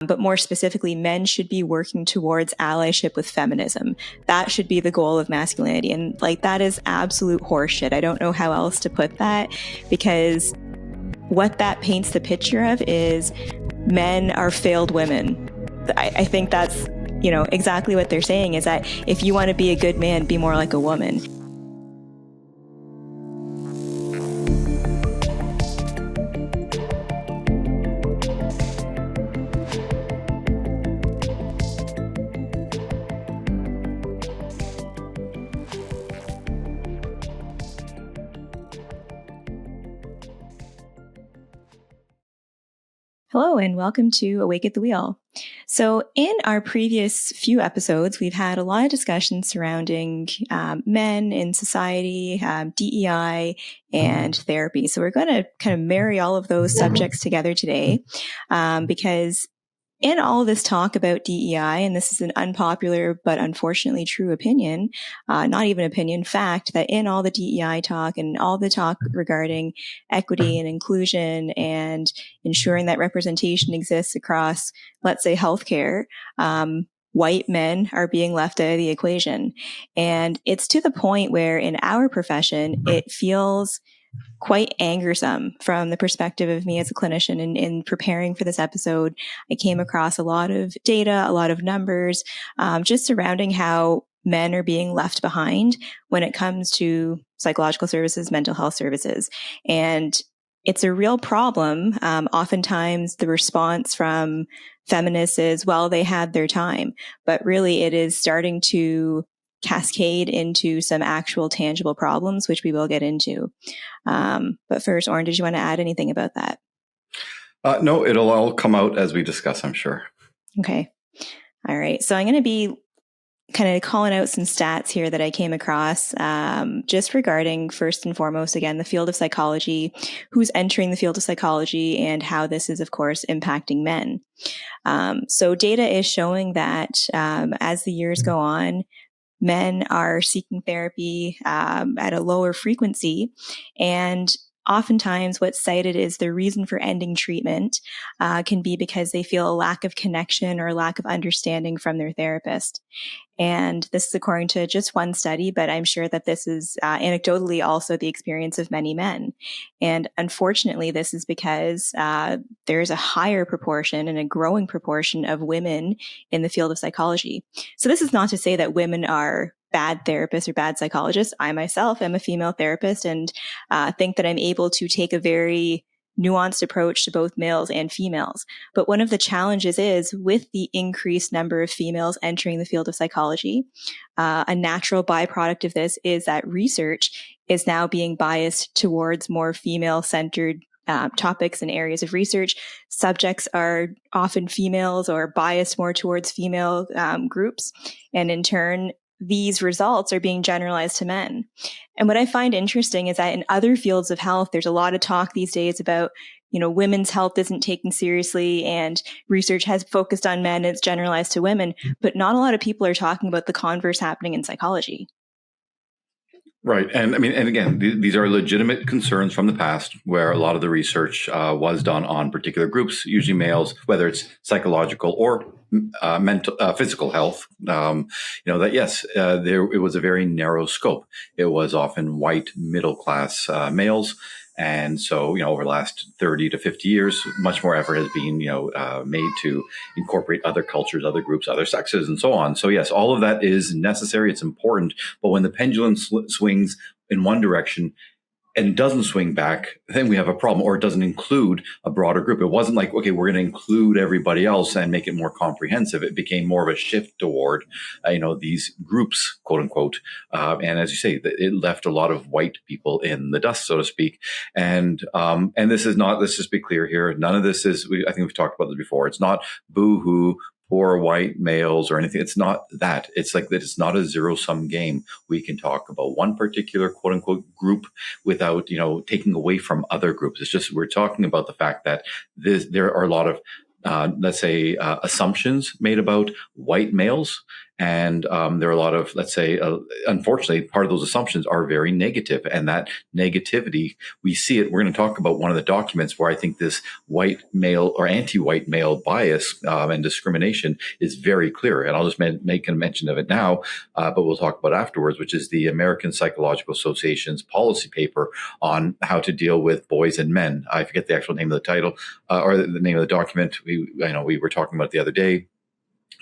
But more specifically, men should be working towards allyship with feminism. That should be the goal of masculinity. And like, that is absolute horseshit. I don't know how else to put that, because what that paints the picture of is men are failed women. I think that's, exactly what they're saying, is that if you want to be a good man, be more like a woman. Hello, and welcome to Awake at the Wheel. So in our previous few episodes, we've had a lot of discussions surrounding men in society, DEI, and therapy. So we're going to kind of marry all of those subjects together today, because in all this talk about DEI, and this is an unpopular but unfortunately true opinion, not even opinion, fact, that in all the DEI talk and all the talk regarding equity and inclusion and ensuring that representation exists across, let's say, healthcare, white men are being left out of the equation. And it's to the point where in our profession, it feels quite angersome from the perspective of me as a clinician. And in preparing for this episode, I came across a lot of data, a lot of numbers, just surrounding how men are being left behind when it comes to psychological services, mental health services. And it's a real problem. Oftentimes the response from feminists is, well, they had their time, but really it is starting to cascade into some actual tangible problems, which we will get into. But first, Oren, did you want to add anything about that? No, it'll all come out as we discuss, I'm sure. Okay. All right. So I'm going to be kind of calling out some stats here that I came across, just regarding, first and foremost, again, the field of psychology, who's entering the field of psychology, and how this is, of course, impacting men. So data is showing that as the years go on, men are seeking therapy at a lower frequency, and oftentimes what's cited is the reason for ending treatment can be because they feel a lack of connection or a lack of understanding from their therapist. And this is according to just one study, but I'm sure that this is anecdotally also the experience of many men. And unfortunately, this is because there's a higher proportion and a growing proportion of women in the field of psychology. So this is not to say that women are bad therapists or bad psychologists. I myself am a female therapist and think that I'm able to take a very nuanced approach to both males and females. But one of the challenges is, with the increased number of females entering the field of psychology, a natural byproduct of this is that research is now being biased towards more female-centered topics and areas of research. Subjects are often females or biased more towards female groups. And in turn, these results are being generalized to men. And what I find interesting is that in other fields of health, there's a lot of talk these days about, women's health isn't taken seriously and research has focused on men and it's generalized to women, but not a lot of people are talking about the converse happening in psychology. Right. And again, these are legitimate concerns from the past where a lot of the research was done on particular groups, usually males, whether it's psychological or mental, physical health. That yes, it was a very narrow scope. It was often white middle class males. And so, over the last 30 to 50 years, much more effort has been, made to incorporate other cultures, other groups, other sexes, and so on. So yes, all of that is necessary. It's important. But when the pendulum swings in one direction and doesn't swing back, then we have a problem, or it doesn't include a broader group. It wasn't like, okay, we're going to include everybody else and make it more comprehensive. It became more of a shift toward, these groups, quote unquote. And as you say, it left a lot of white people in the dust, so to speak. And this is not, let's just be clear here. None of this is, I think we've talked about this before. It's not boo-hoo, poor white males or anything. It's not that. It's like that. It's not a zero-sum game. We can talk about one particular quote unquote group without, taking away from other groups. It's just, we're talking about the fact that there are a lot of, assumptions made about white males. And there are a lot of, let's say, unfortunately, part of those assumptions are very negative. And that negativity, we see it. We're going to talk about one of the documents where I think this white male or anti-white male bias and discrimination is very clear. And I'll just make a mention of it now, but we'll talk about it afterwards, which is the American Psychological Association's policy paper on how to deal with boys and men. I forget the actual name of the title or the name of the document. We were talking about it the other day.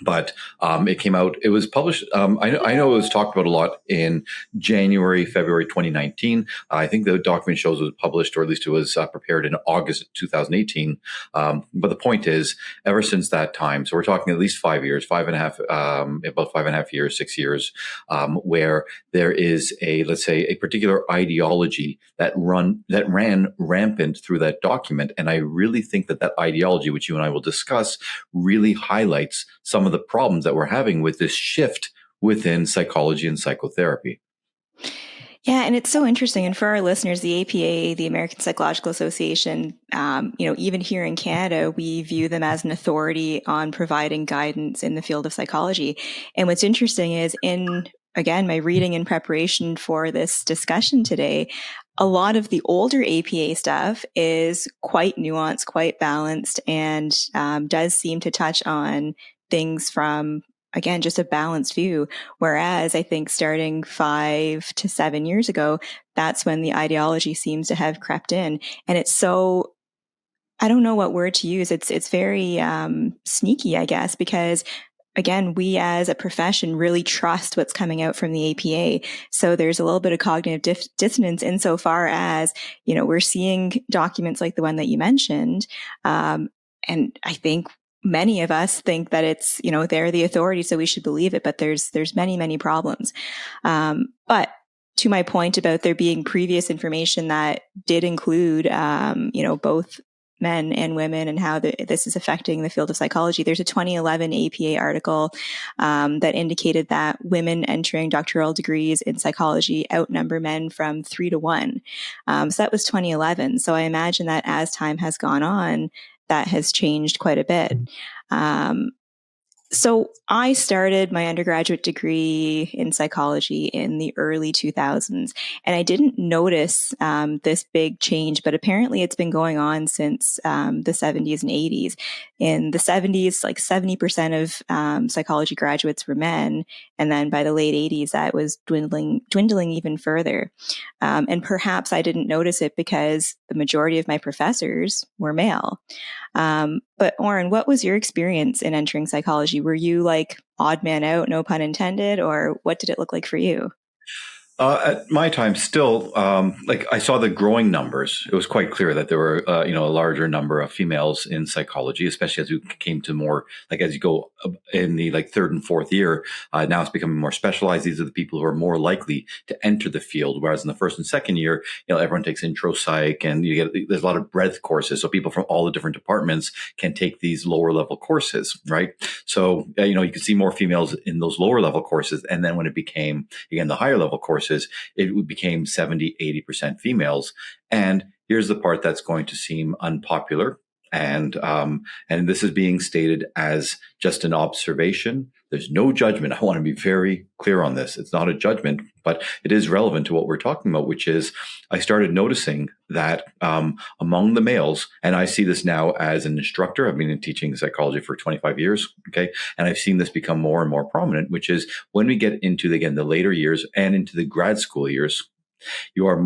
But it came out, it was published. I know it was talked about a lot in January, February 2019. I think the document shows it was published, or at least it was prepared in August 2018. But the point is, ever since that time, so we're talking at least 5 years, about 5.5 years, 6 years, where there is let's say, a particular ideology that ran rampant through that document. And I really think that ideology, which you and I will discuss, really highlights some of the problems that we're having with this shift within psychology and psychotherapy. Yeah, and it's so interesting. And for our listeners, the APA, the American Psychological Association, even here in Canada, we view them as an authority on providing guidance in the field of psychology. And what's interesting is again, my reading in preparation for this discussion today, a lot of the older APA stuff is quite nuanced, quite balanced, and does seem to touch on things from, again, just a balanced view. Whereas I think starting 5 to 7 years ago, that's when the ideology seems to have crept in. And it's so, I don't know what word to use. It's very sneaky, I guess, because again, we as a profession really trust what's coming out from the APA. So there's a little bit of cognitive dissonance insofar as, we're seeing documents like the one that you mentioned. And I think many of us think that it's, they're the authority, so we should believe it. But there's many, many problems. But to my point about there being previous information that did include, both men and women and how this is affecting the field of psychology. There's a 2011 APA article that indicated that women entering doctoral degrees in psychology outnumber men from 3 to 1. So that was 2011. So I imagine that as time has gone on, that has changed quite a bit. So I started my undergraduate degree in psychology in the early 2000s, and I didn't notice this big change, but apparently it's been going on since the 70s and 80s. In the 70s, like 70% of psychology graduates were men, and then by the late 80s, that was dwindling even further. And perhaps I didn't notice it because the majority of my professors were male. But Oren, what was your experience in entering psychology? Were you like odd man out, no pun intended, or what did it look like for you? At my time, still, I saw the growing numbers. It was quite clear that there were, a larger number of females in psychology, especially as we came to more, as you go in the third and fourth year. Now it's becoming more specialized. These are the people who are more likely to enter the field. Whereas in the first and second year, everyone takes intro psych, and there's a lot of breadth courses. So people from all the different departments can take these lower level courses, right? So, you can see more females in those lower level courses. And then when it became, again, the higher level courses, it became 70, 80% females. And here's the part that's going to seem unpopular. And this is being stated as just an observation. There's no judgment. I want to be very clear on this. It's not a judgment, but it is relevant to what we're talking about, which is I started noticing that among the males, and I see this now as an instructor. I've been teaching psychology for 25 years. Okay. And I've seen this become more and more prominent, which is when we get into, again, the later years and into the grad school years, you are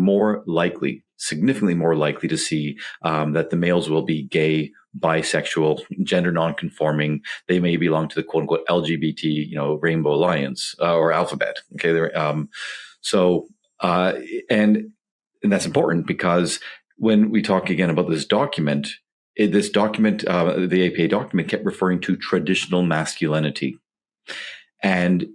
significantly more likely to see that the males will be gay, bisexual, gender nonconforming. They may belong to the quote unquote LGBT, Rainbow Alliance or Alphabet. Okay. And that's important because when we talk again about this document, the APA document kept referring to traditional masculinity. And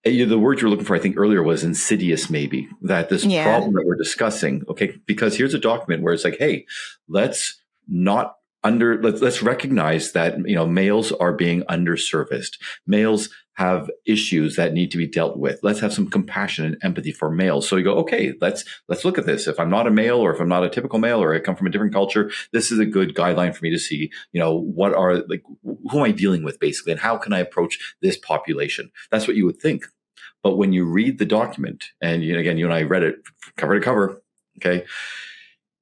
the word you were looking for, I think earlier, was insidious, maybe, that this problem that we're discussing. Okay. Because here's a document where it's like, hey, let's not let's recognize that, males are being underserviced. Males have issues that need to be dealt with. Let's have some compassion and empathy for males. So you go, okay, let's look at this. If I'm not a male, or if I'm not a typical male, or I come from a different culture, this is a good guideline for me to see, who am I dealing with basically, and how can I approach this population? That's what you would think. But when you read the document, and again, you and I read it cover to cover, okay,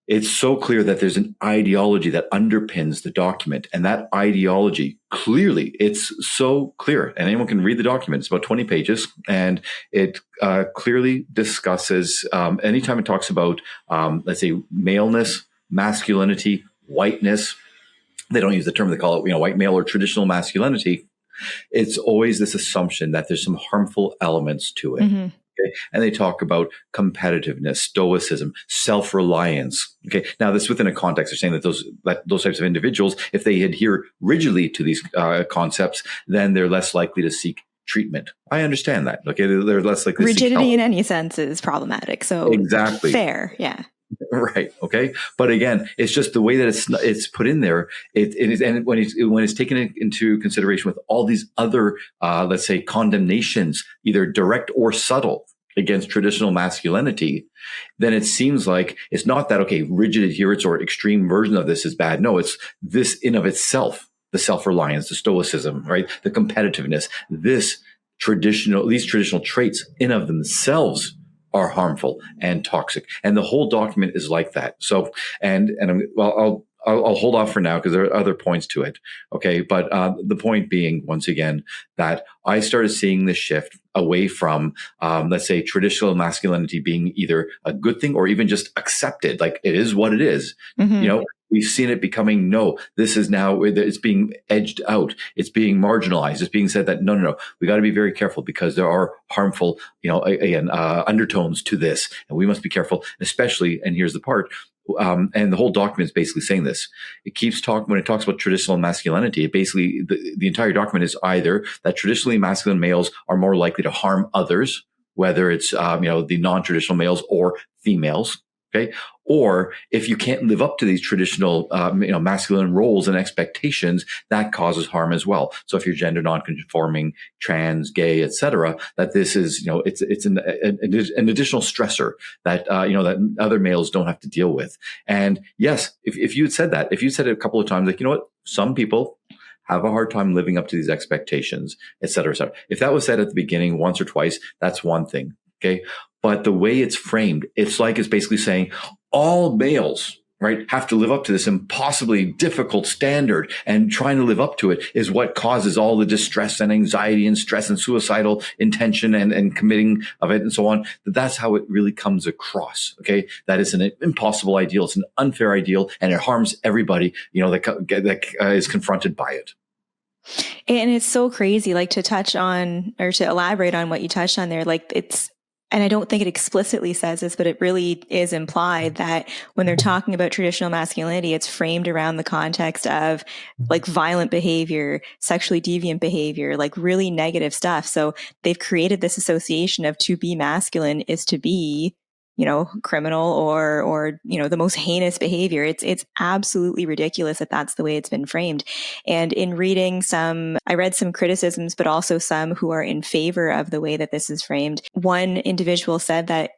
it's so clear that there's an ideology that underpins the document. And that ideology, clearly, it's so clear. And anyone can read the document. It's about 20 pages. And it clearly discusses, anytime it talks about, let's say, maleness, masculinity, whiteness, they don't use the term, they call it, white male or traditional masculinity. It's always this assumption that there's some harmful elements to it. Mm-hmm. Okay. And they talk about competitiveness, stoicism, self-reliance. Okay. Now, this within a context, they're saying that those types of individuals, if they adhere rigidly to these concepts, then they're less likely to seek treatment. I understand that. Okay. They're less likely to seek help. Rigidity in any sense is problematic. So exactly. Fair. Yeah. Right. Okay. But again, it's just the way that it's put in there. It is, and when it's taken into consideration with all these other, let's say, condemnations, either direct or subtle, against traditional masculinity, then it seems like it's not that, okay, rigid adherence or extreme version of this is bad. No, it's this in of itself, the self-reliance, the stoicism, right? The competitiveness, these traditional traits in of themselves are harmful and toxic. And the whole document is like that. So, I'll hold off for now because there are other points to it. Okay. But the point being, once again, that I started seeing this shift away from, let's say, traditional masculinity being either a good thing or even just accepted. Like, it is what it is. Mm-hmm. We've seen it becoming, no, this is now, it's being edged out. It's being marginalized. It's being said that, no. We got to be very careful because there are harmful, undertones to this. And we must be careful, especially, and here's the part, and the whole document is basically saying this. It keeps talking, when it talks about traditional masculinity, it basically, the entire document is either that traditionally masculine males are more likely to harm others, whether it's, the non-traditional males or females. Okay. Or if you can't live up to these traditional, masculine roles and expectations, that causes harm as well. So if you're gender non-conforming, trans, gay, etc., that this is, it's an additional stressor that, that other males don't have to deal with. And yes, if you had said that, if you said it a couple of times, like, some people have a hard time living up to these expectations, et cetera, et cetera. If that was said at the beginning once or twice, that's one thing. Okay. But the way it's framed, it's basically saying all males, right, have to live up to this impossibly difficult standard, and trying to live up to it is what causes all the distress and anxiety and stress and suicidal intention and committing of it and so on. That's how it really comes across. Okay. That is an impossible ideal. It's an unfair ideal, and it harms everybody, that is confronted by it. And it's so crazy, like, to touch on, or to elaborate on what you touched on there, like, and I don't think it explicitly says this, but it really is implied that when they're talking about traditional masculinity, it's framed around the context of, like, violent behavior, sexually deviant behavior, like really negative stuff. So they've created this association of to be masculine is to be, criminal or the most heinous behavior. It's absolutely ridiculous that that's the way it's been framed. And in reading I read some criticisms, but also some who are in favor of the way that this is framed. One individual said that,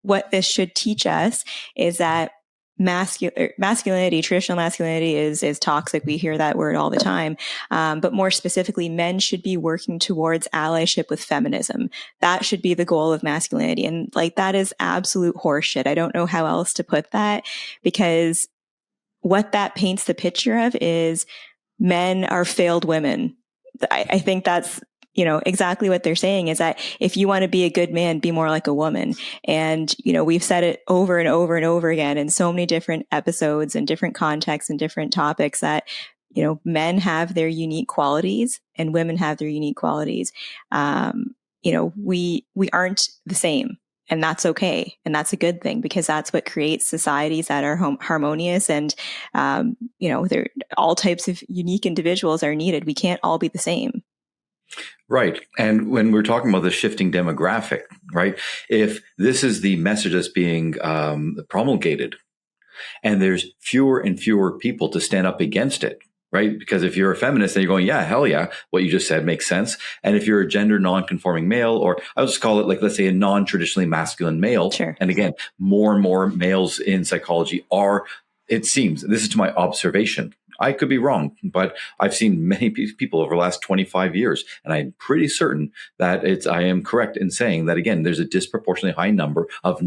what this should teach us is that masculinity, traditional masculinity is toxic. We hear that word all the time. But more specifically, men should be working towards allyship with feminism. That should be the goal of masculinity. And, like, that is absolute horseshit. I don't know how else to put that, because what that paints the picture of is men are failed women. I think that's, exactly what they're saying, is that if you want to be a good man, be more like a woman. And, we've said it over and over and over again in so many different episodes and different contexts and different topics that, men have their unique qualities and women have their unique qualities. We aren't the same. And that's okay. And that's a good thing, because that's what creates societies that are harmonious. And, all types of unique individuals are needed. We can't all be the same. Right. And when we're talking about the shifting demographic, right, if this is the message that's being promulgated, And there's fewer and fewer people to stand up against it, right? Because if you're a feminist, then you're going, yeah, hell yeah, what you just said makes sense. And if you're a gender non-conforming male, or I'll just call it like, let's say a non-traditionally masculine male. Sure. And again, more and more males in psychology are, it seems, this is to my observation, I could be wrong, but I've seen many people over the last 25 years, and I'm pretty certain that I am correct in saying that, again, there's a disproportionately high number of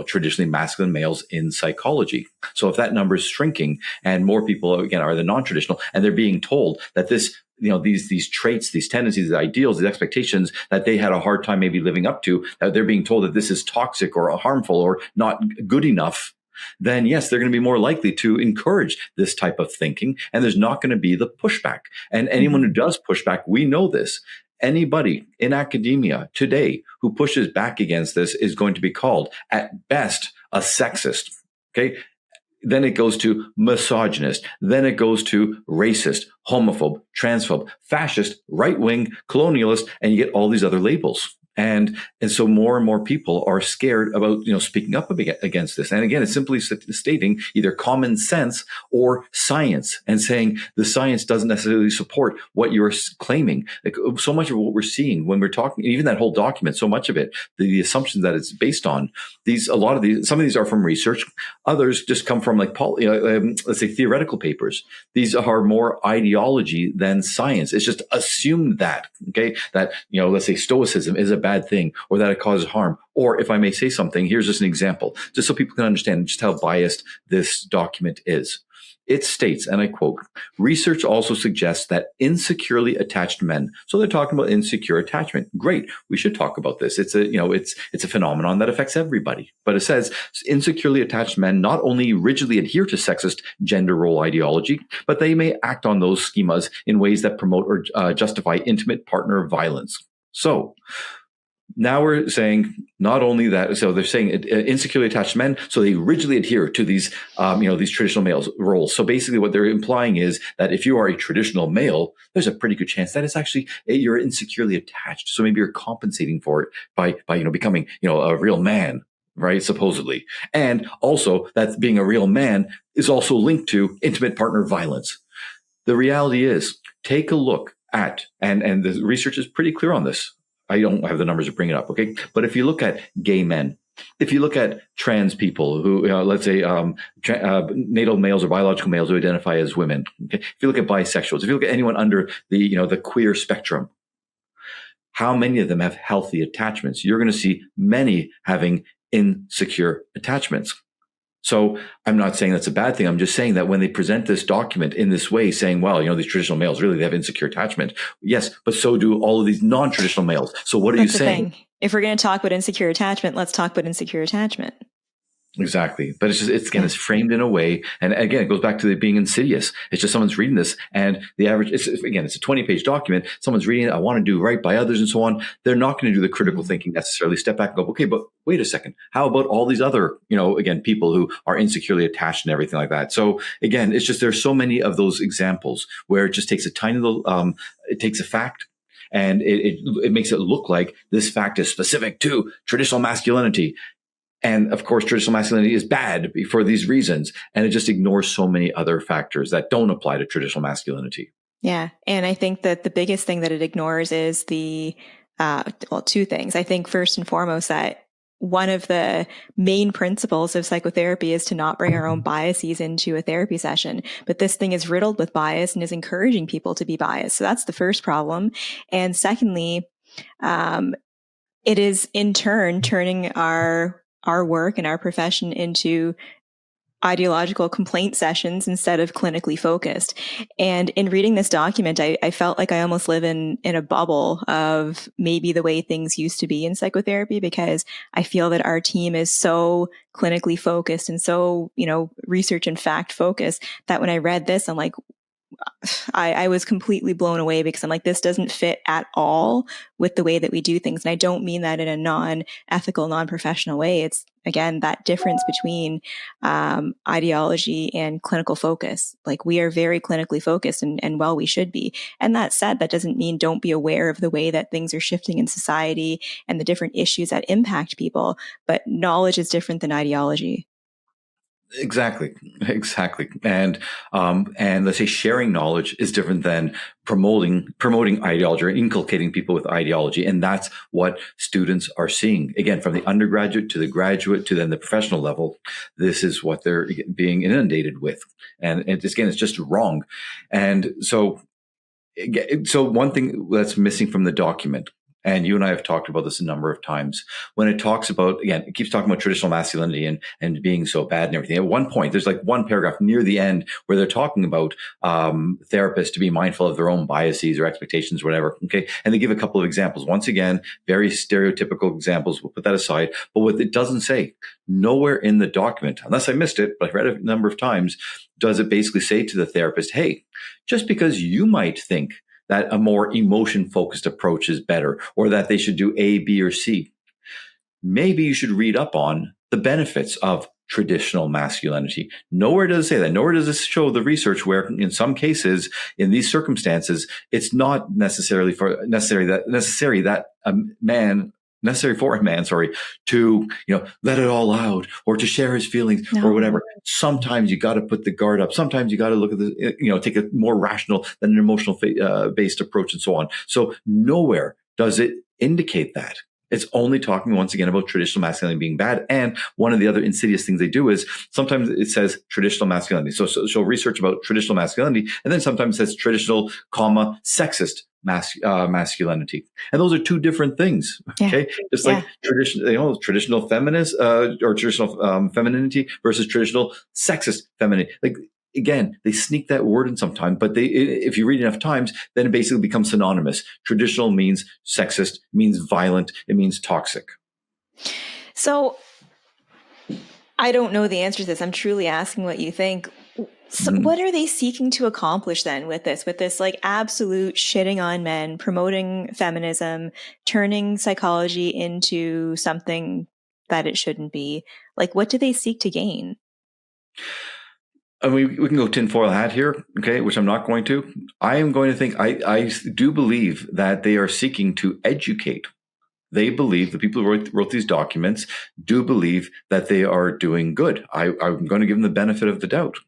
traditionally masculine males in psychology. So if that number is shrinking and more people, again, are the non-traditional, and they're being told that these traits, these tendencies, these ideals, these expectations that they had a hard time maybe living up to, that they're being told that this is toxic or harmful or not good enough, then yes, they're going to be more likely to encourage this type of thinking, and there's not going to be the pushback. And anyone who does push back, we know this. Anybody in academia today who pushes back against this is going to be called, at best, a sexist. Okay. Then it goes to misogynist. Then it goes to racist, homophobe, transphobe, fascist, right-wing, colonialist, and you get all these other labels. And so more and more people are scared about, speaking up against this. And again, it's simply stating either common sense or science, and saying the science doesn't necessarily support what you're claiming. Like, so much of what we're seeing when we're talking, even that whole document, so much of it, the assumptions that it's based on, some of these are from research. Others just come from let's say theoretical papers. These are more ideology than science. It's just assumed that, okay, that, let's say stoicism is a bad thing, or that it causes harm. Or if I may say something, here's just an example, just so people can understand just how biased this document is. It states, and I quote, research also suggests that insecurely attached men, so they're talking about insecure attachment. Great. We should talk about this. It's a phenomenon that affects everybody. But it says insecurely attached men not only rigidly adhere to sexist gender role ideology, but they may act on those schemas in ways that promote or justify intimate partner violence. So now we're saying not only that, so they're saying insecurely attached men, so they rigidly adhere to these, these traditional male roles. So basically what they're implying is that if you are a traditional male, there's a pretty good chance that it's actually, you're insecurely attached. So maybe you're compensating for it by becoming, a real man, right? Supposedly. And also that being a real man is also linked to intimate partner violence. The reality is, take a look at, and the research is pretty clear on this. I don't have the numbers to bring it up, okay? But if you look at gay men, if you look at trans people who, let's say, natal males or biological males who identify as women, okay? If you look at bisexuals, if you look at anyone under the queer spectrum, how many of them have healthy attachments? You're going to see many having insecure attachments. So I'm not saying that's a bad thing. I'm just saying that when they present this document in this way, saying, well, these traditional males, really, they have insecure attachment. Yes, but so do all of these non-traditional males. So what are you saying? Thing. If we're going to talk about insecure attachment, let's talk about insecure attachment. Exactly. But it's framed in a way. And again, it goes back to it being insidious. It's just someone's reading this, and the average, it's a 20-page document. Someone's reading it. I want to do right by others and so on. They're not going to do the critical thinking necessarily. Step back and go, okay, but wait a second. How about all these other, again, people who are insecurely attached and everything like that? So again, it's just, there's so many of those examples where it just takes a tiny little, it takes a fact, and it makes it look like this fact is specific to traditional masculinity. And of course, traditional masculinity is bad for these reasons. And it just ignores so many other factors that don't apply to traditional masculinity. Yeah. And I think that the biggest thing that it ignores is two things. I think first and foremost, that one of the main principles of psychotherapy is to not bring our own biases into a therapy session. But this thing is riddled with bias and is encouraging people to be biased. So that's the first problem. And secondly, it is in turn turning our work and our profession into ideological complaint sessions instead of clinically focused. And in reading this document, I felt like I almost live in a bubble of maybe the way things used to be in psychotherapy, because I feel that our team is so clinically focused and so, research and fact focused, that when I read this, I'm like, I was completely blown away, because I'm like, this doesn't fit at all with the way that we do things. And I don't mean that in a non-ethical, non-professional way. It's, again, that difference between ideology and clinical focus. Like, we are very clinically focused, and well, we should be. And that said, that doesn't mean don't be aware of the way that things are shifting in society and the different issues that impact people. But knowledge is different than ideology. Exactly, exactly, and let's say sharing knowledge is different than promoting ideology or inculcating people with ideology, and that's what students are seeing. Again, from the undergraduate to the graduate to then the professional level, this is what they're being inundated with, and it's just wrong. And so one thing that's missing from the document, and you and I have talked about this a number of times, when it talks about, again, it keeps talking about traditional masculinity and being so bad and everything. At one point, there's like one paragraph near the end where they're talking about therapists to be mindful of their own biases or expectations, whatever. Okay. And they give a couple of examples. Once again, very stereotypical examples. We'll put that aside. But what it doesn't say, nowhere in the document, unless I missed it, but I've read it a number of times, does it basically say to the therapist, hey, just because you might think that a more emotion focused approach is better, or that they should do A, B, or C, maybe you should read up on the benefits of traditional masculinity. Nowhere does it say that. Nowhere does it show the research where in some cases, in these circumstances, it's not necessary for a man, to, let it all out or to share his feelings or whatever. Sometimes you got to put the guard up. Sometimes you got to look at the, take a more rational than an emotional based approach and so on. So nowhere does it indicate that. It's only talking once again about traditional masculinity being bad. And one of the other insidious things they do is sometimes it says traditional masculinity. So she'll research about traditional masculinity, and then sometimes it says traditional, sexist masculinity. And those are two different things. Okay. Just like traditional feminist, or traditional femininity versus traditional sexist femininity. Like, again, they sneak that word in sometimes, but if you read enough times, then it basically becomes synonymous. Traditional means sexist, means violent, it means toxic. So I don't know the answer to this. I'm truly asking what you think. So what are they seeking to accomplish then with this like absolute shitting on men, promoting feminism, turning psychology into something that it shouldn't be? Like, what do they seek to gain? I mean, we can go tinfoil hat here, okay, which I'm not going to. I am going to think, I do believe that they are seeking to educate. They believe, the people who wrote these documents do believe that they are doing good. I'm going to give them the benefit of the doubt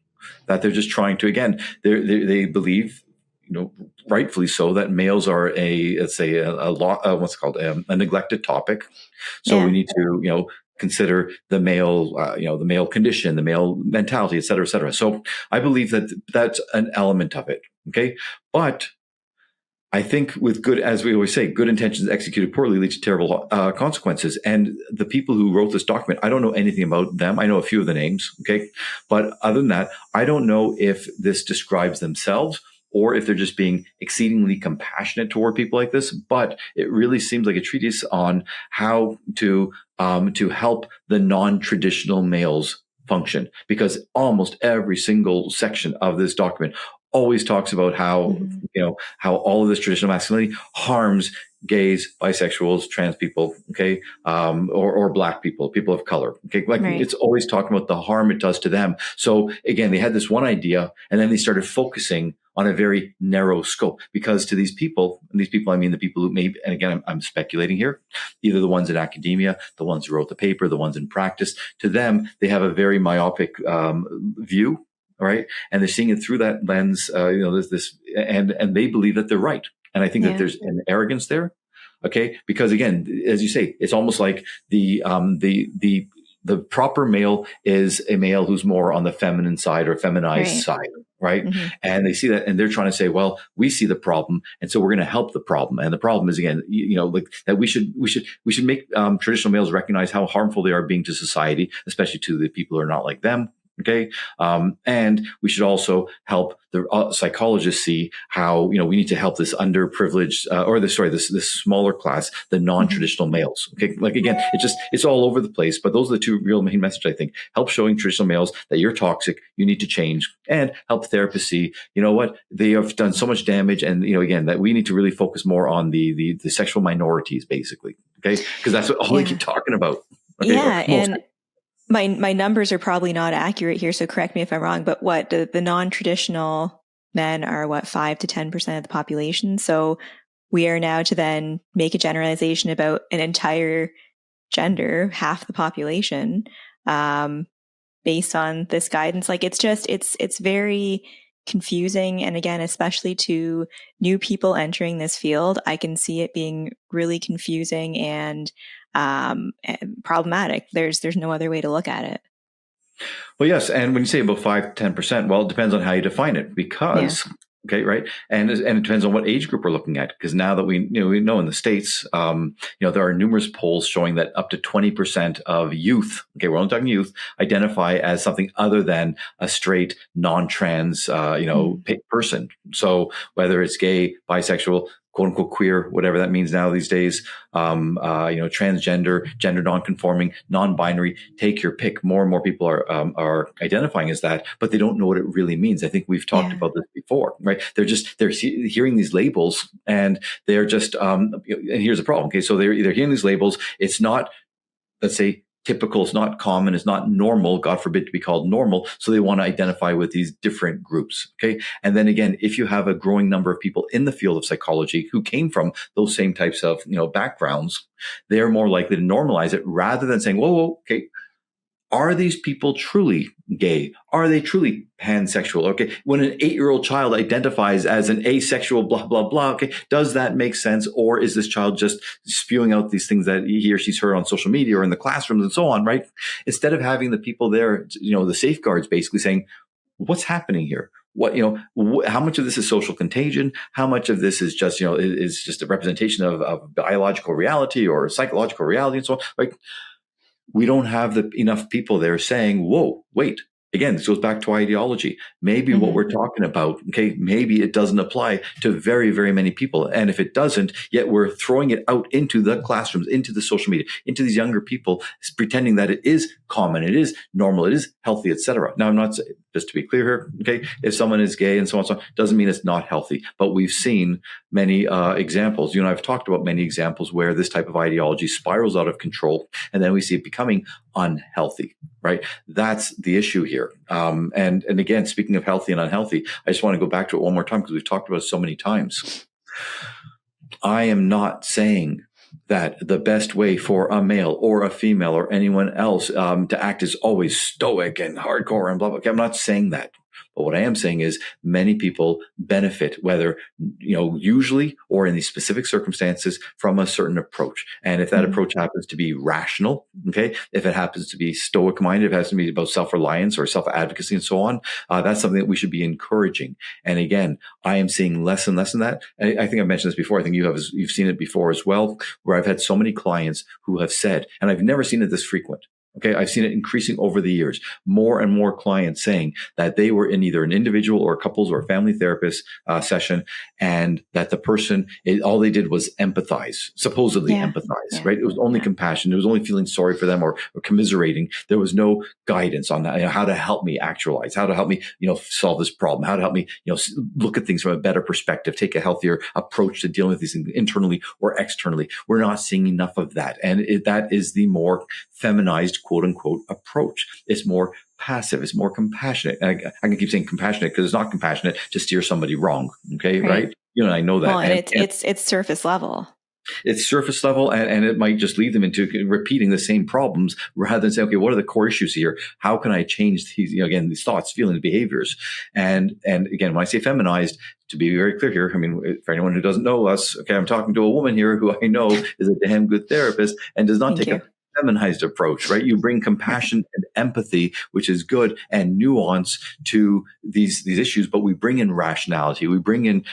that they're just trying to, again, they believe, rightfully so, that males are what's it called, a neglected topic. So we need to, consider the male, the male condition, the male mentality, et cetera, et cetera. So I believe that that's an element of it. Okay. But I think with good, as we always say, good intentions executed poorly lead to terrible consequences. And the people who wrote this document, I don't know anything about them. I know a few of the names. Okay. But other than that, I don't know if this describes themselves or if they're just being exceedingly compassionate toward people like this. But it really seems like a treatise on how to help the non-traditional males function, because almost every single section of this document always talks about how, how all of this traditional masculinity harms gays, bisexuals, trans people, okay, or black people, people of color, okay, like It's always talking about the harm it does to them. So again, they had this one idea, and then they started focusing on a very narrow scope, because to these people, I mean the people who maybe, and again, I'm speculating here, either the ones in academia, the ones who wrote the paper, the ones in practice, to them, they have a very myopic view. All right. And they're seeing it through that lens, and they believe that they're right. And I think that there's an arrogance there. Okay. Because again, as you say, it's almost like the proper male is a male who's more on the feminine side or feminized side. Right. Mm-hmm. And they see that, and they're trying to say, well, we see the problem, and so we're going to help the problem. And the problem is, again, like that we should make traditional males recognize how harmful they are being to society, especially to the people who are not like them. Okay. And we should also help the psychologists see how, we need to help this underprivileged, this smaller class, the non-traditional males. Okay. Like, again, it's all over the place, but those are the two real main messages, I think. Help showing traditional males that you're toxic, you need to change, and help therapists see, what, they have done so much damage. And, again, that we need to really focus more on the sexual minorities, basically. Okay. Because that's what all they keep talking about. Okay? Yeah. And my numbers are probably not accurate here, so correct me if I'm wrong, but what the non-traditional men are 5 to 10% of the population. So we are now to then make a generalization about an entire gender, half the population. based on this guidance. Like it's very confusing. And again, especially to new people entering this field, I can see it being really confusing and problematic. There's no other way to look at it. Well, yes, and when you say about 5 to 10%, well, it depends on how you define it. Because okay, right, and it depends on what age group we're looking at. Because now that we know in the States, there are numerous polls showing that up to 20% of youth, okay, we're only talking youth, identify as something other than a straight, non-trans, person. So whether it's gay, bisexual, quote unquote queer, whatever that means now these days, transgender, gender nonconforming, non-binary, take your pick. More and more people are identifying as that, but they don't know what it really means. I think we've talked about this before, right? They're hearing these labels and they're just, and here's the problem. Okay. So they're hearing these labels. It's not, let's say, typical, it's not common, it's not normal, God forbid to be called normal. So they want to identify with these different groups. Okay. And then again, if you have a growing number of people in the field of psychology who came from those same types of, backgrounds, they're more likely to normalize it rather than saying, whoa, okay, are these people truly gay? Are they truly pansexual? Okay. When an 8-year-old child identifies as an asexual, blah, blah, blah. Okay. Does that make sense? Or is this child just spewing out these things that he or she's heard on social media or in the classrooms and so on, right? Instead of having the people there, the safeguards basically saying, what's happening here? How much of this is social contagion? How much of this is just, is just a representation of biological reality or psychological reality and so on? Like, we don't have enough people there saying, whoa, wait. Again, this goes back to ideology. Maybe what we're talking about, okay, maybe it doesn't apply to very, very many people. And if it doesn't, yet we're throwing it out into the classrooms, into the social media, into these younger people, pretending that it is common, it is normal, it is healthy, etc. Now, I'm not, just to be clear here, okay, if someone is gay and so on, doesn't mean it's not healthy. But we've seen many examples. I've talked about many examples where this type of ideology spirals out of control, and then we see it becoming unhealthy, right? That's the issue here. And again, speaking of healthy and unhealthy, I just want to go back to it one more time because we've talked about it so many times. I am not saying that the best way for a male or a female or anyone else to act is always stoic and hardcore and blah, blah. Okay, I'm not saying that. But what I am saying is many people benefit, whether, usually or in these specific circumstances, from a certain approach. And if that approach happens to be rational, okay, if it happens to be stoic minded, if it has to be about self-reliance or self-advocacy and so on, that's something that we should be encouraging. And again, I am seeing less and less in that. And I think I've mentioned this before. I think you've seen it before as well, where I've had so many clients who have said, and I've never seen it this frequent. Okay, I've seen it increasing over the years. More and more clients saying that they were in either an individual or couples or family therapist session, and that the person, all they did was empathize, supposedly empathize, right? It was only compassion. It was only feeling sorry for them or commiserating. There was no guidance on that, how to help me actualize, how to help me, solve this problem, how to help me, look at things from a better perspective, take a healthier approach to dealing with these things internally or externally. We're not seeing enough of that. And that is the more feminized, quote unquote, approach. It's more passive. It's more compassionate. And I can keep saying compassionate because it's not compassionate to steer somebody wrong. Okay. Right. I know that. Well, and it's surface level. It's surface level, and it might just lead them into repeating the same problems rather than say, okay, what are the core issues here? How can I change these, these thoughts, feelings, behaviors? And again, when I say feminized, to be very clear here, I mean, for anyone who doesn't know us, okay, I'm talking to a woman here who I know is a damn good therapist and does not take a feminized approach, right? You bring compassion and empathy, which is good, and nuance to these issues, but we bring in rationality. We bring in,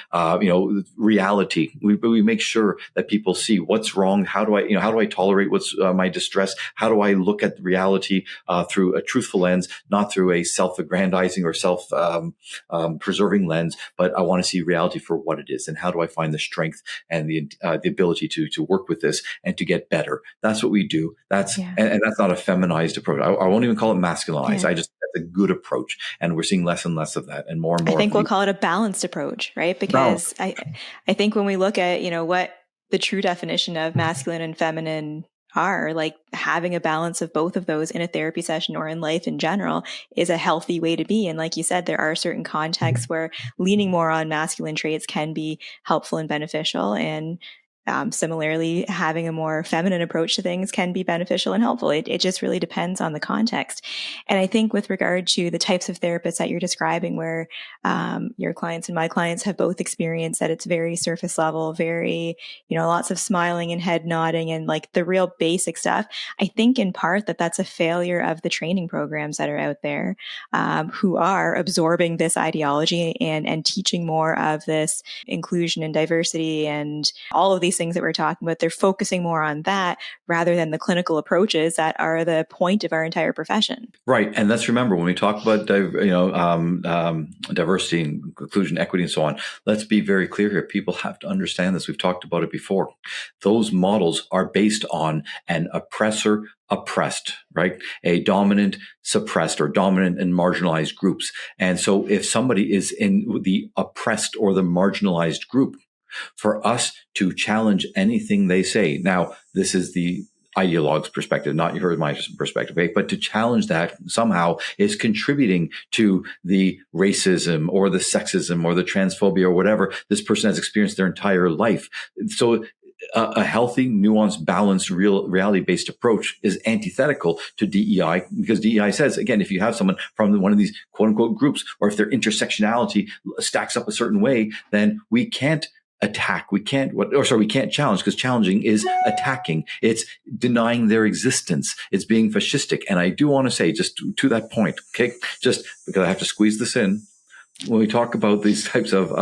reality. We make sure that people see what's wrong. How do I tolerate what's my distress? How do I look at reality through a truthful lens, not through a self-aggrandizing or self-preserving lens, but I want to see reality for what it is. And how do I find the strength and the ability to work with this and to get better? That's what we do. And that's not a feminized approach. I won't even call it masculinized. That's a good approach. And we're seeing less and less of that and more. I think we'll call it a balanced approach, right? Because I think when we look at, what the true definition of masculine and feminine are, like having a balance of both of those in a therapy session or in life in general is a healthy way to be. And like you said, there are certain contexts where leaning more on masculine traits can be helpful and beneficial. And Similarly, having a more feminine approach to things can be beneficial and helpful. It just really depends on the context. And I think with regard to the types of therapists that you're describing, where your clients and my clients have both experienced that it's very surface level, very, lots of smiling and head nodding and like the real basic stuff. I think in part that's a failure of the training programs that are out there, who are absorbing this ideology and teaching more of this inclusion and diversity and all of these things that we're talking about. They're focusing more on that rather than the clinical approaches that are the point of our entire profession. Right. And let's remember when we talk about diversity and inclusion, equity, and so on, let's be very clear here. People have to understand this. We've talked about it before. Those models are based on an oppressor oppressed, right? A dominant suppressed, or dominant and marginalized groups. And so if somebody is in the oppressed or the marginalized group, for us to challenge anything they say. Now, this is the ideologue's perspective, not my perspective, right? But to challenge that somehow is contributing to the racism or the sexism or the transphobia or whatever this person has experienced their entire life. So a healthy, nuanced, balanced, reality-based approach is antithetical to DEI, because DEI says, again, if you have someone from one of these quote-unquote groups, or if their intersectionality stacks up a certain way, then we can't attack. We can't challenge, because challenging is attacking. It's denying their existence. It's being fascistic. And I do want to say, just to that point, okay, just because I have to squeeze this in, when we talk about these types of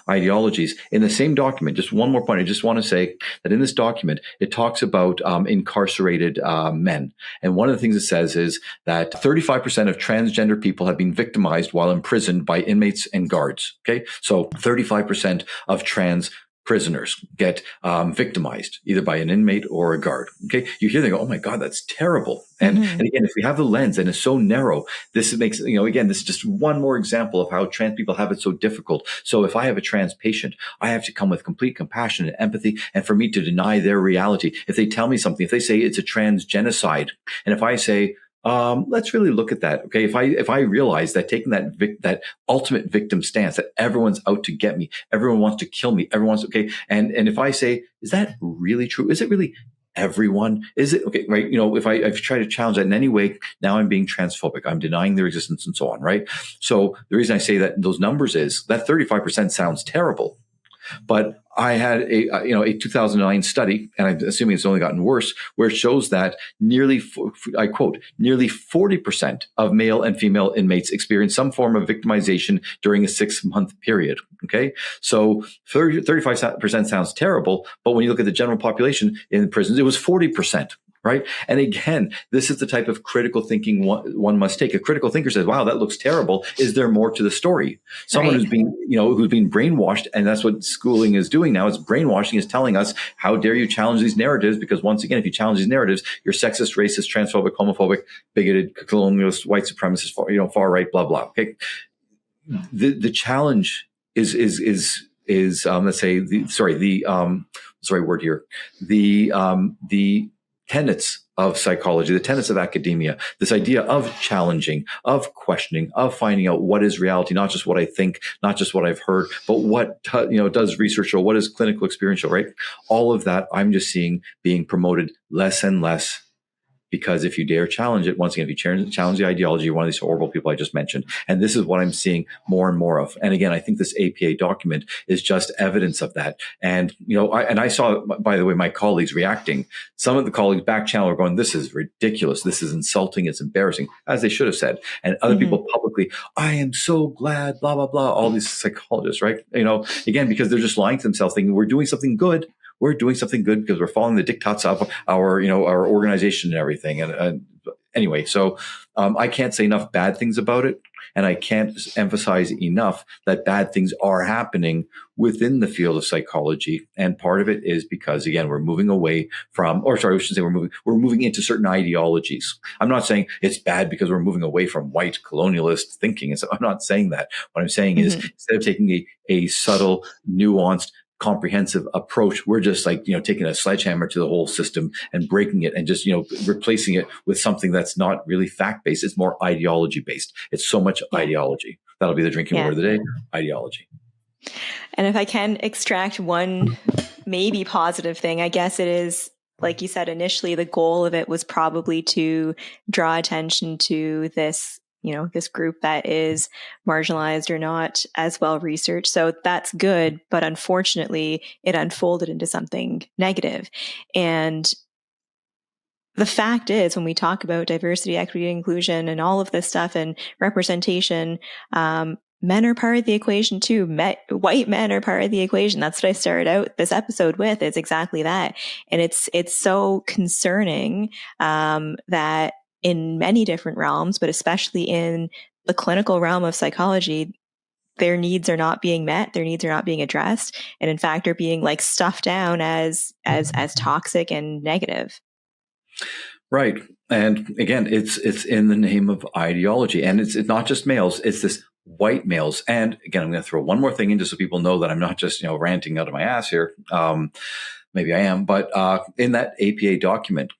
ideologies in the same document, just one more point. I just want to say that in this document, it talks about incarcerated men. And one of the things it says is that 35% of transgender people have been victimized while imprisoned by inmates and guards. Okay. So 35% of trans prisoners get victimized either by an inmate or a guard. Okay. You hear them go, oh my God, that's terrible. And, and again, if we have the lens and it's so narrow, this makes, again, this is just one more example of how trans people have it so difficult. So if I have a trans patient, I have to come with complete compassion and empathy. And for me to deny their reality, if they tell me something, if they say it's a trans genocide, and if I say, let's really look at that. Okay. If I realize that taking that ultimate victim stance, that everyone's out to get me, everyone wants to kill me, everyone's okay. And if I say, is that really true? Is it really everyone? Is it okay? Right. If I try to challenge that in any way, now I'm being transphobic. I'm denying their existence and so on. Right. So the reason I say that those numbers is that 35% sounds terrible. But I had a 2009 study, and I'm assuming it's only gotten worse, where it shows that I quote, nearly 40% of male and female inmates experience some form of victimization during a 6-month period. Okay. So 35% sounds terrible, but when you look at the general population in prisons, it was 40%. Right. And again, this is the type of critical thinking one must take. A critical thinker says, wow, that looks terrible. Is there more to the story? Someone who's been brainwashed, and that's what schooling is doing now. It's brainwashing, is telling us, how dare you challenge these narratives? Because once again, if you challenge these narratives, you're sexist, racist, transphobic, homophobic, bigoted, colonialist, white supremacist, far right, blah, blah. Okay. The challenge is let's say the tenets of psychology, the tenets of academia, this idea of challenging, of questioning, of finding out what is reality, not just what I think, not just what I've heard, but what does research show, what is clinical experiential, right? All of that I'm just seeing being promoted less and less. Because if you dare challenge it, once again, if you challenge the ideology, you're one of these horrible people I just mentioned. And this is what I'm seeing more and more of. And again, I think this APA document is just evidence of that. And, I saw, by the way, my colleagues reacting. Some of the colleagues back channel are going, this is ridiculous. This is insulting. It's embarrassing, as they should have said. And other people publicly, I am so glad, blah, blah, blah. All these psychologists, right? Again, because they're just lying to themselves, thinking we're doing something good. We're doing something good because we're following the diktats of our organization and everything. And anyway, so I can't say enough bad things about it. And I can't emphasize enough that bad things are happening within the field of psychology. And part of it is because, again, we're moving away from, we're moving into certain ideologies. I'm not saying it's bad because we're moving away from white colonialist thinking. I'm not saying that. What I'm saying is, instead of taking a subtle, nuanced, comprehensive approach, we're just taking a sledgehammer to the whole system and breaking it and just replacing it with something that's not really fact-based. It's more ideology-based. It's so much ideology. That'll be the drinking word of the day: ideology. And if I can extract one maybe positive thing. I guess it is, like you said, initially the goal of it was probably to draw attention to this, this group that is marginalized or not as well researched. So that's good. But unfortunately, it unfolded into something negative. And the fact is, when we talk about diversity, equity, inclusion, and all of this stuff and representation, men are part of the equation too. White men are part of the equation. That's what I started out this episode with. It's exactly that. And it's so concerning that in many different realms, but especially in the clinical realm of psychology, their needs are not being met, their needs are not being addressed, and in fact are being like stuffed down as toxic and negative. Right. And again, it's in the name of ideology. And it's not just males, it's this white males. And again, I'm going to throw one more thing in just so people know that I'm not just, ranting out of my ass here. Maybe I am, but in that APA document,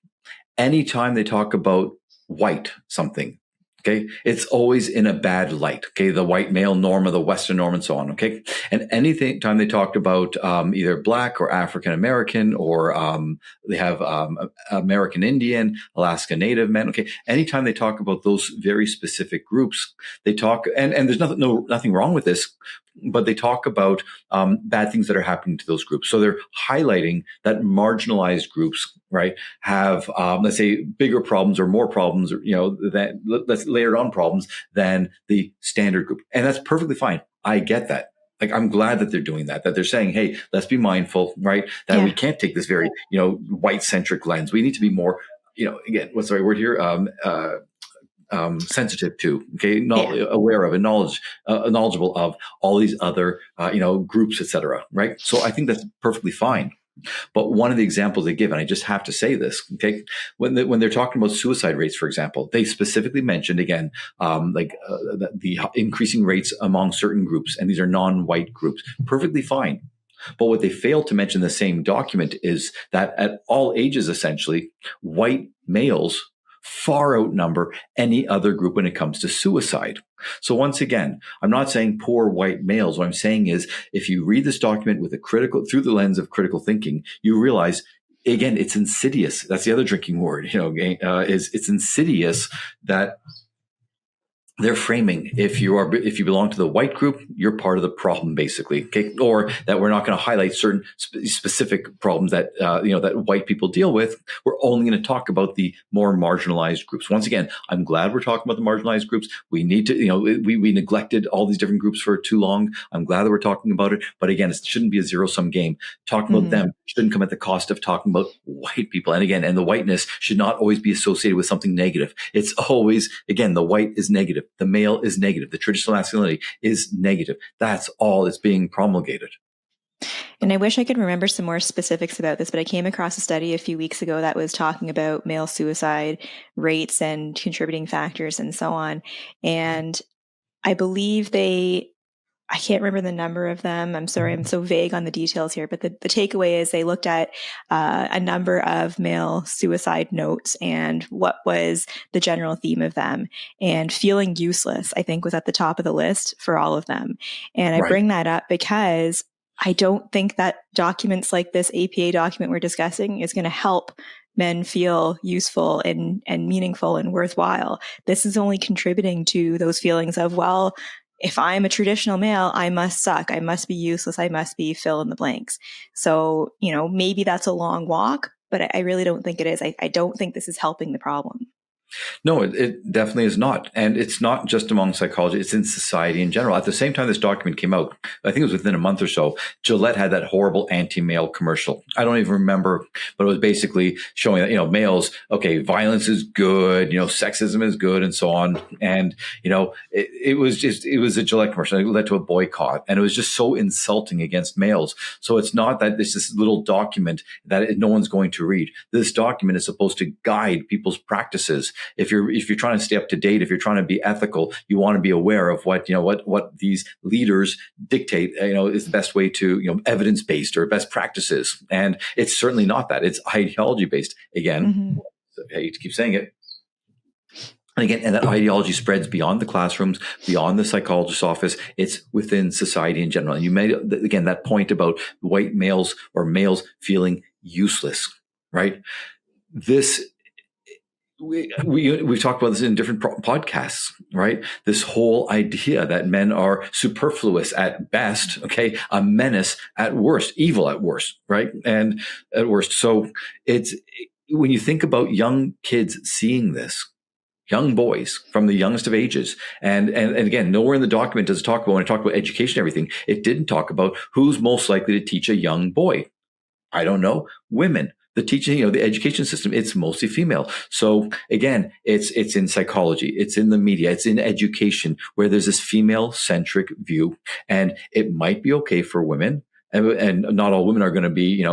anytime they talk about white something, okay, it's always in a bad light. Okay, the white male norm or the Western norm and so on. Okay, and anything time they talked about either Black or African American or they have American Indian, Alaska Native men. Okay, anytime they talk about those very specific groups, they talk and there's nothing wrong with this. But they talk about bad things that are happening to those groups. So they're highlighting that marginalized groups, right, have, let's say, bigger problems or more problems, or, let's layered on problems than the standard group. And that's perfectly fine. I get that. Like, I'm glad that they're doing that they're saying, hey, let's be mindful, right, that we can't take this very, white centric lens. We need to be more, again, what's the right word here? Sensitive to, aware of and knowledgeable of all these other, groups, etc. Right. So I think that's perfectly fine. But one of the examples they give, and I just have to say this, okay, when they're talking about suicide rates, for example, they specifically mentioned again, the increasing rates among certain groups, and these are non-white groups. Perfectly fine. But what they failed to mention in the same document is that at all ages, essentially, white males far outnumber any other group when it comes to suicide. So once again, I'm not saying poor white males. What I'm saying is, if you read this document with through the lens of critical thinking, you realize, again, it's insidious. That's the other drinking word, it's insidious that they're framing, if you belong to the white group, you're part of the problem, basically, okay? Or that we're not going to highlight certain specific problems that that white people deal with. We're only going to talk about the more marginalized groups. Once again, I'm glad we're talking about the marginalized groups. We need to, we neglected all these different groups for too long. I'm glad that we're talking about it, but again, it shouldn't be a zero-sum game. Talking about them shouldn't come at the cost of talking about white people. And again, the whiteness should not always be associated with something negative. It's always, again, the white is negative. The male is negative. The traditional masculinity is negative. That's all that's being promulgated. And I wish I could remember some more specifics about this, but I came across a study a few weeks ago that was talking about male suicide rates and contributing factors and so on. And I believe I can't remember the number of them. I'm sorry, I'm so vague on the details here, but the takeaway is they looked at a number of male suicide notes and what was the general theme of them. And feeling useless, I think, was at the top of the list for all of them. And I bring that up because I don't think that documents like this APA document we're discussing is going to help men feel useful and meaningful and worthwhile. This is only contributing to those feelings of, well, if I'm a traditional male, I must suck. I must be useless. I must be fill in the blanks. So, maybe that's a long walk, but I really don't think it is. I don't think this is helping the problem. No, it definitely is not. And it's not just among psychology, it's in society in general. At the same time this document came out, I think it was within a month or so, Gillette had that horrible anti-male commercial. I don't even remember, but it was basically showing that, males, okay, violence is good, sexism is good and so on. And, it was a Gillette commercial. It led to a boycott. And it was just so insulting against males. So it's not that this is this little document that no one's going to read. This document is supposed to guide people's practices. If you're trying to stay up to date, if you're trying to be ethical, you want to be aware of what these leaders dictate, is the best way to, evidence based or best practices. And it's certainly not that. It's ideology based. Again, I hate to keep saying it. And again, and that ideology spreads beyond the classrooms, beyond the psychologist's office. It's within society in general. And you made, again, that point about white males or males feeling useless, right? This, we've talked about this in different podcasts, right? This whole idea that men are superfluous at best, okay, a menace at worst, evil at worst, right? And at worst. So it's, when you think about young kids seeing this, young boys from the youngest of ages. And again, nowhere in the document does it talk about, when it talked about education and everything, it didn't talk about who's most likely to teach a young boy. I don't know, women. The teaching, the education system, it's mostly female. So again, it's in psychology, it's in the media, it's in education, where there's this female centric view, and it might be okay for women. And not all women are going to be,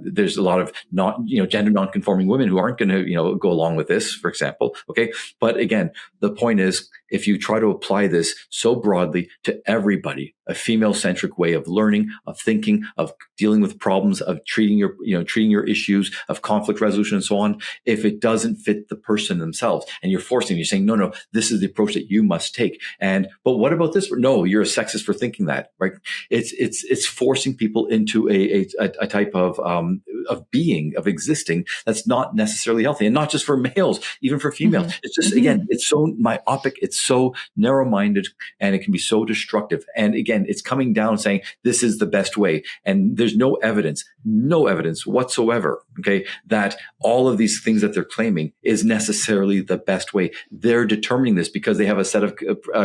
there's a lot of gender non-conforming women who aren't going to, go along with this, for example. Okay. But again, the point is, if you try to apply this so broadly to everybody, a female-centric way of learning, of thinking, of dealing with problems, of treating your issues, of conflict resolution and so on, if it doesn't fit the person themselves, and you're forcing, you're saying, no, this is the approach that you must take. But what about this? No, you're a sexist for thinking that, right? It's forcing people into a type of being, of existing, that's not necessarily healthy, and not just for males, even for females. Mm-hmm. It's just, again, it's so myopic, it's so narrow-minded, and it can be so destructive. And again, it's coming down saying this is the best way. And there's no evidence whatsoever, okay, that all of these things that they're claiming is necessarily the best way. They're determining this because they have a set of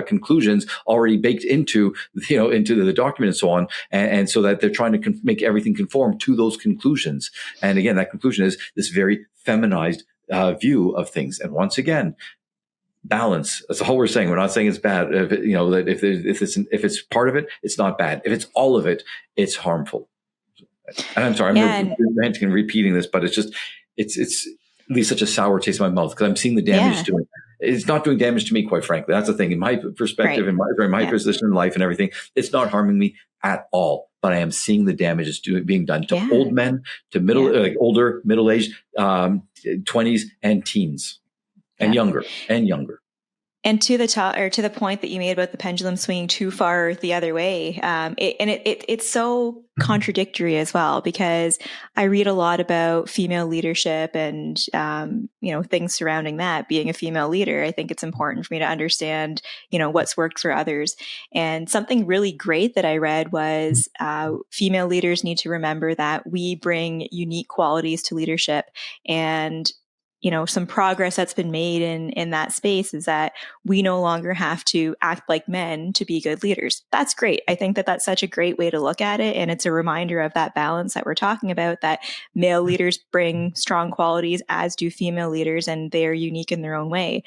conclusions already baked into the document and so on. And so that they're trying to make everything conform to those conclusions. And again, that conclusion is this very feminized view of things. And once again, balance. That's all we're saying. We're not saying it's bad. If it's part of it, it's not bad. If it's all of it, it's harmful. And I'm sorry, I'm repeating this, but it's leaves such a sour taste in my mouth because I'm seeing the damage it's doing. It's not doing damage to me, quite frankly. That's the thing. In my perspective, in my position in life and everything, it's not harming me at all. But I am seeing the damage it's being done to old men, to older, middle-aged, 20s and teens, and younger. And to the point that you made about the pendulum swinging too far the other way, it's so contradictory as well, because I read a lot about female leadership and things surrounding that. Being a female leader, I think it's important for me to understand what's worked for others. And something really great that I read was female leaders need to remember that we bring unique qualities to leadership. And some progress that's been made in that space is that we no longer have to act like men to be good leaders. That's great. I think that that's such a great way to look at it. And it's a reminder of that balance that we're talking about, that male leaders bring strong qualities, as do female leaders, and they are unique in their own way.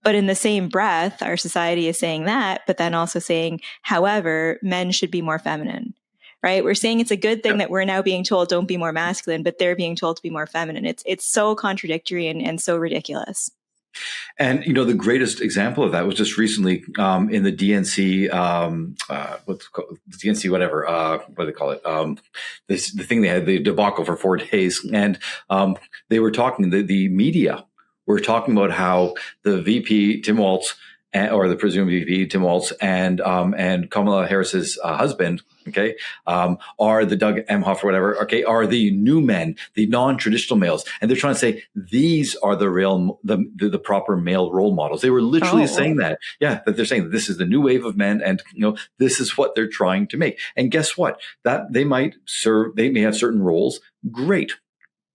But in the same breath, our society is saying that, but then also saying, however, men should be more feminine. Right? We're saying it's a good thing that we're now being told don't be more masculine, but they're being told to be more feminine. It's so contradictory and so ridiculous. And the greatest example of that was just recently in the DNC, what's it called? DNC, whatever, what do they call it? The thing they had, the debacle for 4 days, and they were talking. The media were talking about how the VP Tim Walz, or the presumed VP Tim Walz, and Kamala Harris's husband, okay, are the Doug Emhoff or whatever, okay, are the new men, the non-traditional males, and they're trying to say these are the proper male role models. They were literally saying that they're saying that this is the new wave of men, and this is what they're trying to make. And guess what? That they may have certain roles, great,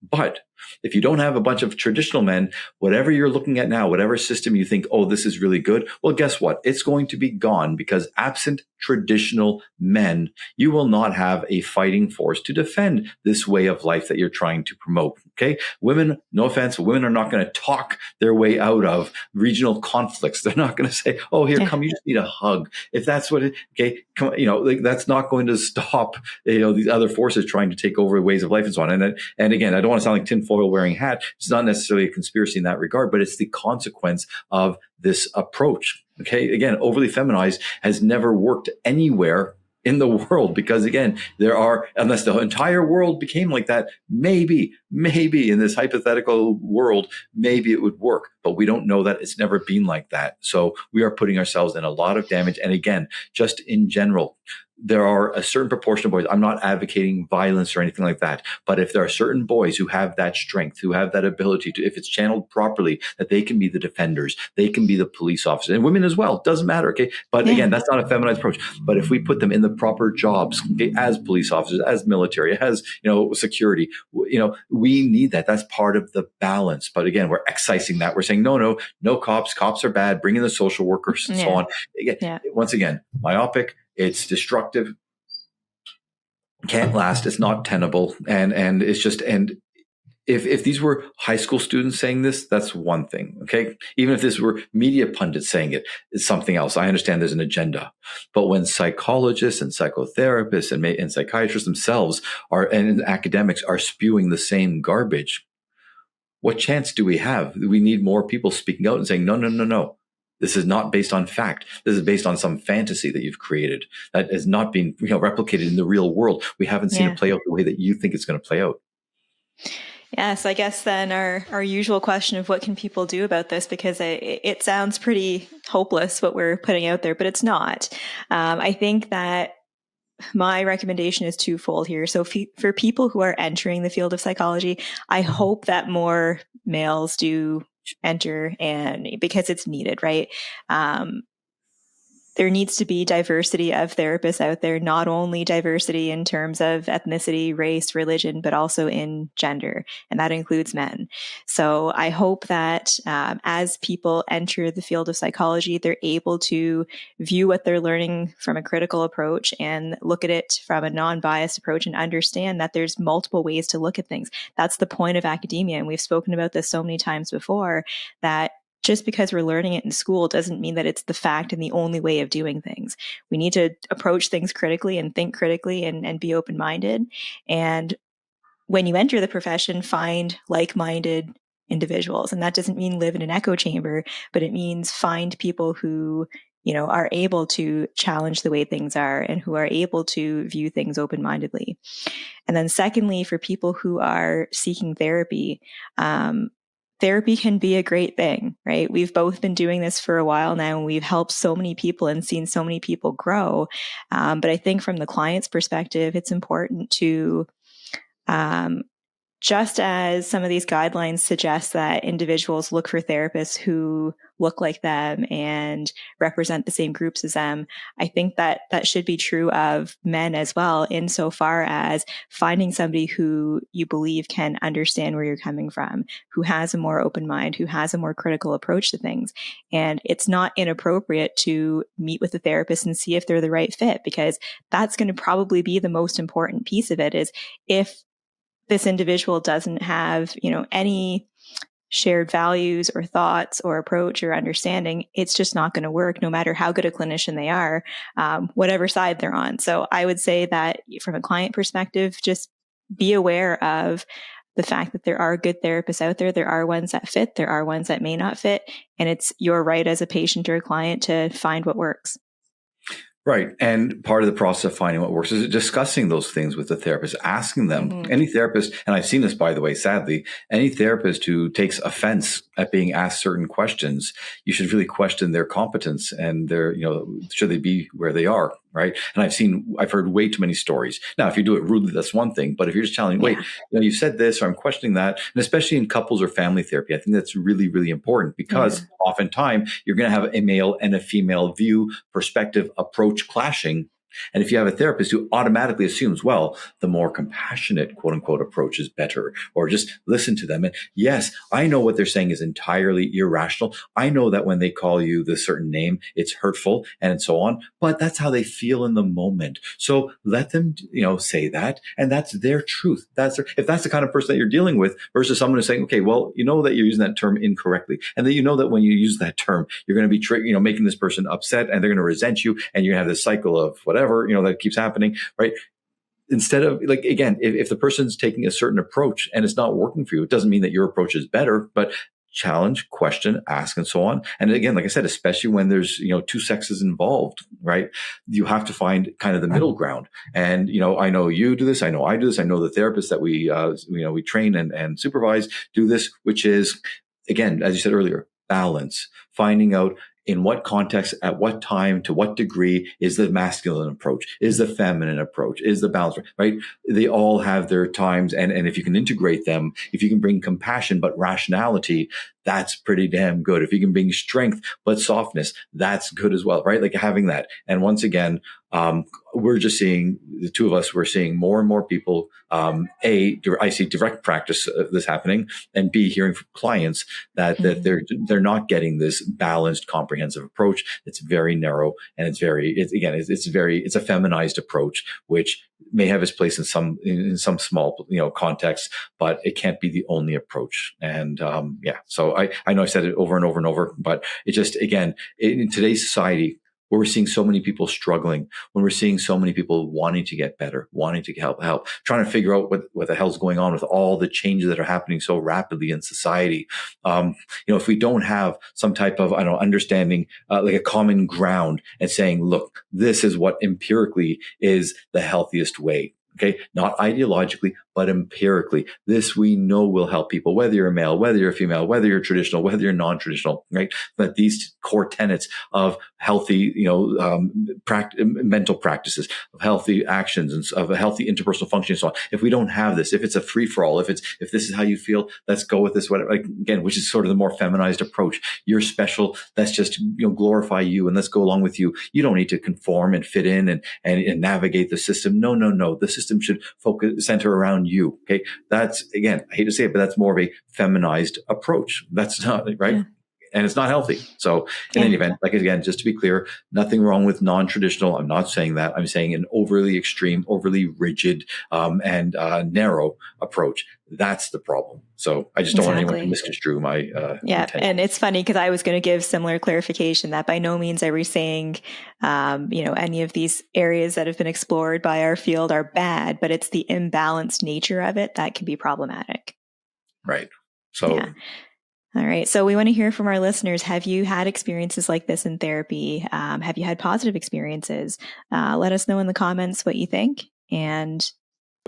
but if you don't have a bunch of traditional men, whatever you're looking at now, whatever system you think, oh, this is really good, well, guess what? It's going to be gone, because absent traditional men, you will not have a fighting force to defend this way of life that you're trying to promote. Okay. Women, no offense, women are not going to talk their way out of regional conflicts. They're not going to say, oh, here, come, you just need a hug. If that's what it, okay, come, that's not going to stop, these other forces trying to take over ways of life and so on. And again, I don't want to sound like tinfoil wearing hat. It's not necessarily a conspiracy in that regard, but it's the consequence of this approach. Okay. Again, overly feminized has never worked anywhere in the world, because again, there are, unless the entire world became like that, maybe in this hypothetical world, maybe it would work, but we don't know that. It's never been like that. So we are putting ourselves in a lot of damage. And again, just in general, there are a certain proportion of boys. I'm not advocating violence or anything like that, but if there are certain boys who have that strength, who have that ability to, if it's channeled properly, that they can be the defenders, they can be the police officers, and women as well. Doesn't matter, okay? But again, that's not a feminized approach. But if we put them in the proper jobs, okay, as police officers, as military, as security, we need that. That's part of the balance. But again, we're excising that. We're saying no cops. Cops are bad. Bring in the social workers and so on. Again, once again, myopic. It's destructive, can't last. It's not tenable, and it's just. And if these were high school students saying this, that's one thing. Okay, even if this were media pundits saying it, it's something else. I understand there's an agenda, but when psychologists and psychotherapists and psychiatrists themselves and academics are spewing the same garbage, what chance do we have? We need more people speaking out and saying no. This is not based on fact. This is based on some fantasy that you've created that has not been replicated in the real world. We haven't seen it play out the way that you think it's going to play out. Yes, I guess then our usual question of what can people do about this, because it sounds pretty hopeless what we're putting out there, but it's not. I think that my recommendation is twofold here. So for people who are entering the field of psychology, I hope that more males do enter, and because it's needed, right? There needs to be diversity of therapists out there, not only diversity in terms of ethnicity, race, religion, but also in gender. And that includes men. So I hope that as people enter the field of psychology, they're able to view what they're learning from a critical approach and look at it from a non-biased approach and understand that there's multiple ways to look at things. That's the point of academia. And we've spoken about this so many times before, that just because we're learning it in school doesn't mean that it's the fact and the only way of doing things. We need to approach things critically and think critically and be open-minded. And when you enter the profession, find like-minded individuals. And that doesn't mean live in an echo chamber, but it means find people who, are able to challenge the way things are and who are able to view things open-mindedly. And then secondly, for people who are seeking therapy, therapy can be a great thing, right? We've both been doing this for a while now, and we've helped so many people and seen so many people grow. But I think from the client's perspective, it's important to, just as some of these guidelines suggest that individuals look for therapists who look like them and represent the same groups as them, I think that that should be true of men as well, insofar as finding somebody who you believe can understand where you're coming from, who has a more open mind, who has a more critical approach to things. And it's not inappropriate to meet with a therapist and see if they're the right fit, because that's going to probably be the most important piece of it. Is if this individual doesn't have, any shared values or thoughts or approach or understanding, it's just not going to work, no matter how good a clinician they are, whatever side they're on. So I would say that from a client perspective, just be aware of the fact that there are good therapists out there. There are ones that fit, there are ones that may not fit, and it's your right as a patient or a client to find what works. Right. And part of the process of finding what works is discussing those things with the therapist, asking them. Any therapist, and I've seen this, by the way, sadly, any therapist who takes offense at being asked certain questions, you should really question their competence and their, should they be where they are. Right. And I've heard way too many stories. Now, if you do it rudely, that's one thing. But if you're just telling, wait, you said this, or I'm questioning that, and especially in couples or family therapy, I think that's really, really important, because oftentimes you're going to have a male and a female view, perspective, approach clashing. And if you have a therapist who automatically assumes, well, the more compassionate, quote unquote, approach is better, or just listen to them. And yes, I know what they're saying is entirely irrational. I know that when they call you the certain name, it's hurtful and so on, but that's how they feel in the moment. So let them, say that. And that's their truth. If that's the kind of person that you're dealing with, versus someone who's saying, okay, well, you know that you're using that term incorrectly. And then you know that when you use that term, you're going to be, making this person upset, and they're going to resent you, and you're going to have this cycle of whatever, that keeps happening, right? Instead of, again, if the person's taking a certain approach and it's not working for you, it doesn't mean that your approach is better, but challenge, question, ask, and so on. And again, like I said, especially when there's, two sexes involved, right? You have to find kind of the middle ground. And, I know you do this. I know I do this. I know the therapists that we train and supervise do this, which is, again, as you said earlier, balance, finding out in what context, at what time, to what degree is the masculine approach, is the feminine approach, is the balance, right? They all have their times. And if you can integrate them, if you can bring compassion, but rationality, that's pretty damn good. If you can bring strength, but softness, that's good as well, right? Like having that. And once again, we're just seeing, the two of us, we're seeing more and more people, I see direct practice of this happening, and B, hearing from clients that they're not getting this balanced, comprehensive approach. It's very narrow, and it's a feminized approach, which may have its place in some small, context, but it can't be the only approach. And, so I know I said it over and over and over, but it just, again, in today's society, where we're seeing so many people struggling, when we're seeing so many people wanting to get better, wanting to help, trying to figure out what the hell's going on with all the changes that are happening so rapidly in society. If we don't have some type of, understanding, like a common ground, and saying, look, this is what empirically is the healthiest way. Okay. Not ideologically, but empirically. This we know will help people, whether you're a male, whether you're a female, whether you're traditional, whether you're non-traditional, right? But these core tenets of healthy, mental practices, of healthy actions, and of a healthy interpersonal function, and so on. If we don't have this, if it's a free for all, if this is how you feel, let's go with this, whatever. Like, again, which is sort of the more feminized approach. You're special. Let's just, glorify you, and let's go along with you. You don't need to conform and fit in and navigate the system. No. The system should center around you. Okay. That's, again, I hate to say it, but that's more of a feminized approach. That's not right. Yeah. And it's not healthy. So in any event, like, again, just to be clear, nothing wrong with non-traditional. I'm not saying that. I'm saying an overly extreme, overly rigid, and narrow approach. That's the problem. So I just don't want anyone to misconstrue my intention. And it's funny because I was going to give similar clarification that by no means are we saying, any of these areas that have been explored by our field are bad, but it's the imbalanced nature of it that can be problematic. Right. So. Yeah. All right. So we want to hear from our listeners. Have you had experiences like this in therapy? Have you had positive experiences? Let us know in the comments what you think. And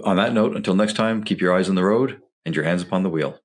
on that note, until next time, keep your eyes on the road and your hands upon the wheel.